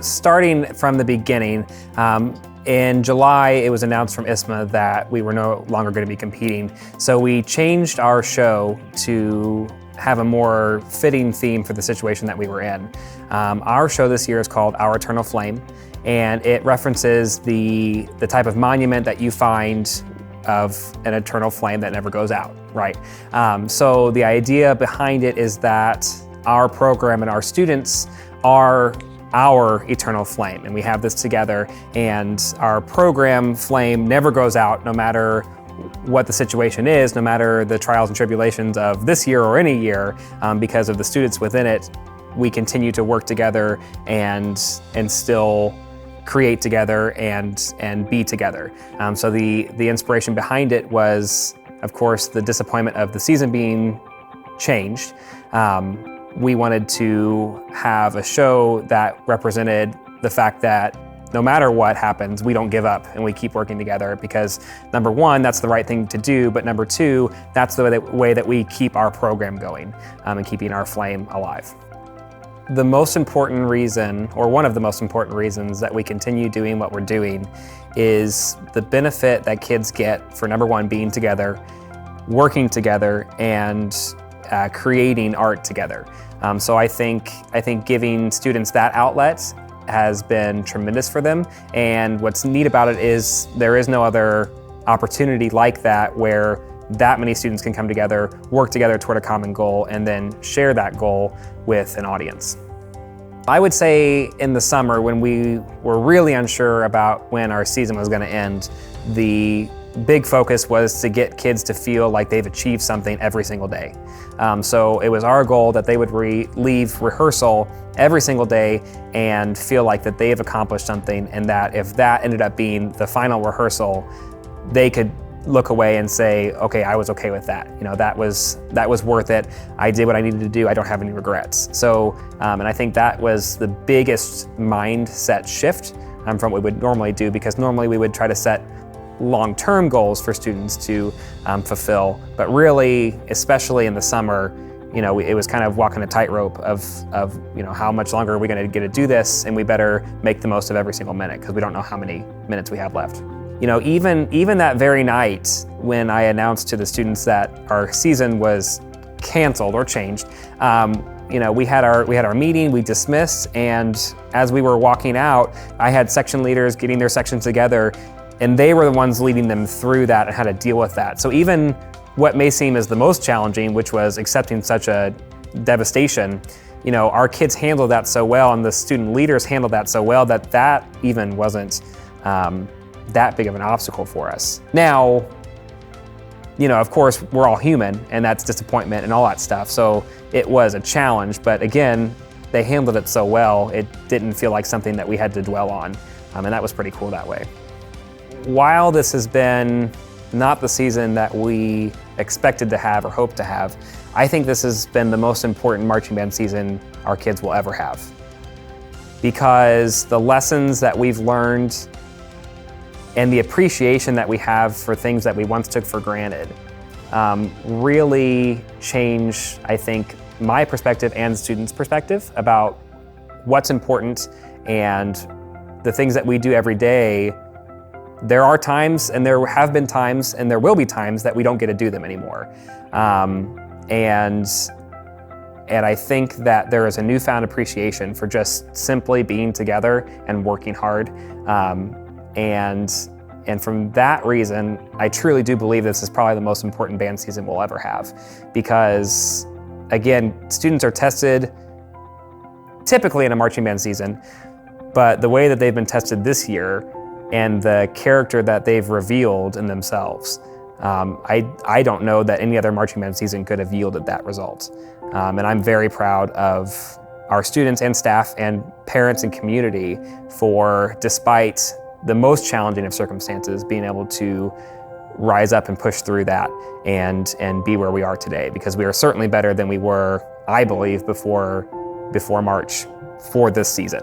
starting from the beginning, in July, it was announced from ISMA that we were no longer going to be competing. So we changed our show to have a more fitting theme for the situation that we were in. Our show this year is called Our Eternal Flame, and it references the type of monument that you find of an eternal flame that never goes out, right? So the idea behind it is that our program and our students are our eternal flame, and we have this together, and our program flame never goes out no matter what the situation is, no matter the trials and tribulations of this year or any year, because of the students within it. We continue to work together and still create together and be together. So the inspiration behind it was, of course, the disappointment of the season being changed. We wanted to have a show that represented the fact that no matter what happens, we don't give up and we keep working together, because number one, that's the right thing to do, but number two, that's the way that we keep our program going and keeping our flame alive. The most important reason, or one of the most important reasons that we continue doing what we're doing, is the benefit that kids get for, number one, being together, working together, and creating art together. So I think giving students that outlet has been tremendous for them. And what's neat about it is there is no other opportunity like that where that many students can come together, work together toward a common goal, and then share that goal with an audience. I would say in the summer, when we were really unsure about when our season was going to end, the big focus was to get kids to feel like they've achieved something every single day. So it was our goal that they would leave rehearsal every single day and feel like that they have accomplished something, and that if that ended up being the final rehearsal, they could look away and say, okay, I was okay with that. You know, that was worth it. I did what I needed to do. I don't have any regrets. So, and I think that was the biggest mindset shift from what we would normally do, because normally we would try to set long-term goals for students to fulfill, but really, especially in the summer, you know, it was kind of walking a tightrope of you know, how much longer are we going to get to do this, and we better make the most of every single minute, because we don't know how many minutes we have left. You know, even that very night when I announced to the students that our season was canceled or changed, you know, we had our meeting, we dismissed, and as we were walking out, I had section leaders getting their sections together, and they were the ones leading them through that and how to deal with that. So even what may seem as the most challenging, which was accepting such a devastation, you know, our kids handled that so well, and the student leaders handled that so well, that even wasn't that big of an obstacle for us. Now, you know, of course, we're all human, and that's disappointment and all that stuff. So it was a challenge, but again, they handled it so well, it didn't feel like something that we had to dwell on, and that was pretty cool that way. While this has been not the season that we expected to have or hoped to have, I think this has been the most important marching band season our kids will ever have. Because the lessons that we've learned and the appreciation that we have for things that we once took for granted really change, I think, my perspective and students' perspective about what's important and the things that we do every day. There are times, and there have been times, and there will be times that we don't get to do them anymore. And I think that there is a newfound appreciation for just simply being together and working hard. And from that reason, I truly do believe this is probably the most important band season we'll ever have. Because, again, students are tested typically in a marching band season, but the way that they've been tested this year and the character that they've revealed in themselves, I don't know that any other marching band season could have yielded that result. And I'm very proud of our students and staff and parents and community for, despite the most challenging of circumstances, being able to rise up and push through that and be where we are today, because we are certainly better than we were, I believe, before March for this season.